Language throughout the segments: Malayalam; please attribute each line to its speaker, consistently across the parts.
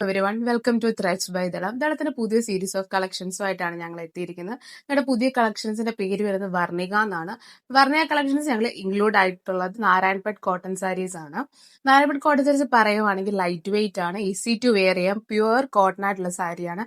Speaker 1: Everyone welcome to Threads by Dalam. ദളത്തിന്റെ പുതിയ സീരീസ് ഓഫ് കളക്ഷൻസുമായിട്ടാണ് ഞങ്ങൾ എത്തിയിരിക്കുന്നത്. ഞങ്ങളുടെ പുതിയ കളക്ഷൻസിന്റെ പേര് വരുന്നത് വർണിക എന്നാണ്. വർണിക കളക്ഷൻസ് ഞങ്ങൾ ഇൻക്ലൂഡ് ആയിട്ടുള്ളത് നാരായൺപേട്ട് കോട്ടൺ സാരീസ് ആണ്. നാരായൺപേട്ട് കോട്ടൺ സാരീസ് പറയുവാണെങ്കിൽ ലൈറ്റ് വെയിറ്റ് ആണ്, ഈസി ടു വെയർ ചെയ്യാം, പ്യുവർ കോട്ടൺ ആയിട്ടുള്ള സാരിയാണ്.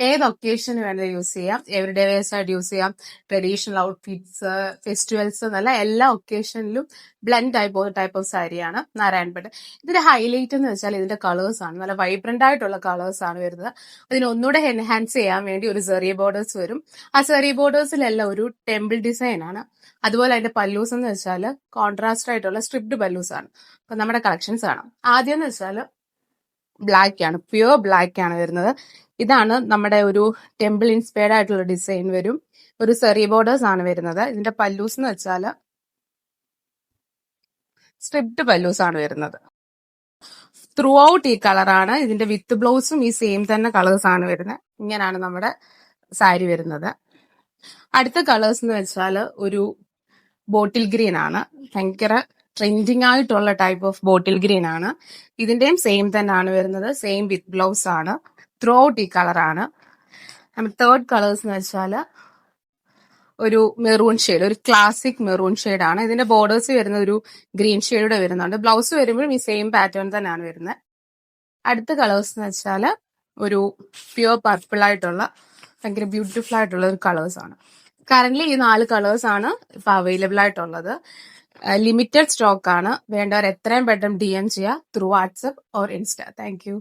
Speaker 1: ഏത് ഒക്കേഷന് വേണ്ടി യൂസ് ചെയ്യാം, എവറിഡേ വേഴ്സ് ആയിട്ട് യൂസ് ചെയ്യാം, ട്രഡീഷണൽ ഔട്ട്ഫിറ്റ്സ്, ഫെസ്റ്റിവൽസ് എന്നല്ല എല്ലാ ഒക്കേഷനിലും ബ്ലെൻഡ് ആയി പോകുന്ന ടൈപ്പ് ഓഫ് സാരിയാണ് നാരായൺപേട്ട്. ഇതിന്റെ ഹൈലൈറ്റ് എന്ന് വെച്ചാൽ ഇതിന്റെ കളേഴ്സ് ആണ്. നല്ല വൈബ്രന്റ് ആയിട്ടുള്ള കളേഴ്സ് ആണ് വരുന്നത്. അതിന് ഒന്നുകൂടെ എൻഹാൻസ് ചെയ്യാൻ വേണ്ടി ഒരു സെറിയ ബോർഡേഴ്സ് വരും. ആ സെറിയ ബോർഡേഴ്സിലെല്ലാം ഒരു ടെമ്പിൾ ഡിസൈൻ ആണ്. അതുപോലെ അതിന്റെ പല്ലൂസ് എന്ന് വെച്ചാൽ കോൺട്രാസ്റ്റ് ആയിട്ടുള്ള സ്ട്രിപ്ഡ് പല്ലൂസ് ആണ്. അപ്പൊ നമ്മുടെ കളക്ഷൻസ് ആണ്. ആദ്യം എന്ന് വെച്ചാൽ ബ്ലാക്ക് ആണ്, പ്യുവർ ബ്ലാക്ക് ആണ് വരുന്നത്. ഇതാണ് നമ്മുടെ ഒരു ടെമ്പിൾ ഇൻസ്പയർഡ് ആയിട്ടുള്ള ഡിസൈൻ വരും. ഒരു സെറിയ ബോർഡേഴ്സ് ആണ് വരുന്നത്. ഇതിന്റെ പല്ലൂസ് എന്ന് വെച്ചാൽ സ്ട്രിപ്ഡ് പല്ലൂസ് ആണ് വരുന്നത്. ത്രൂ ഔട്ട് ഈ കളറാണ്. ഇതിന്റെ വിത്ത് ബ്ലൗസും ഈ സെയിം തന്നെ കളേഴ്സ് ആണ് വരുന്നത്. ഇങ്ങനെയാണ് നമ്മുടെ സാരി വരുന്നത്. അടുത്ത കളേഴ്സ് എന്ന് വെച്ചാൽ ഒരു ബോട്ടിൽ ഗ്രീൻ ആണ്. ഭയങ്കര ട്രെൻഡിങ് ആയിട്ടുള്ള ടൈപ്പ് ഓഫ് ബോട്ടിൽ ഗ്രീൻ ആണ്. ഇതിന്റെയും സെയിം തന്നെയാണ് വരുന്നത്. സെയിം വിത്ത് ബ്ലൗസ് ആണ്. ത്രൂ ഔട്ട് ഈ കളറാണ്. തേർഡ് കളേഴ്സ് എന്ന് വെച്ചാൽ ഒരു മെറൂൺ ഷെയ്ഡ്, ഒരു ക്ലാസിക് മെറൂൺ ഷെയ്ഡ് ആണ്. ഇതിന്റെ ബോർഡേഴ്സ് വരുന്ന ഒരു ഗ്രീൻ ഷെയ്ഡ് വരുന്നുണ്ട്. ബ്ലൗസ് വരുമ്പോഴും ഈ സെയിം പാറ്റേൺ തന്നെയാണ് വരുന്നത്. അടുത്ത കളേഴ്സ് എന്ന് വെച്ചാൽ ഒരു പ്യുവർ പർപ്പിൾ ആയിട്ടുള്ള ഭയങ്കര ബ്യൂട്ടിഫുൾ ആയിട്ടുള്ള ഒരു കളേഴ്സ് ആണ്. കറന്റ് ഈ 4 കളേഴ്സ് ആണ് ഇപ്പൊ അവൈലബിൾ ആയിട്ടുള്ളത്. ലിമിറ്റഡ് സ്റ്റോക്ക് ആണ്. വേണ്ടവർ എത്രയും പെട്ടെന്ന് DM ചെയ്യുക through WhatsApp or insta. Thank you.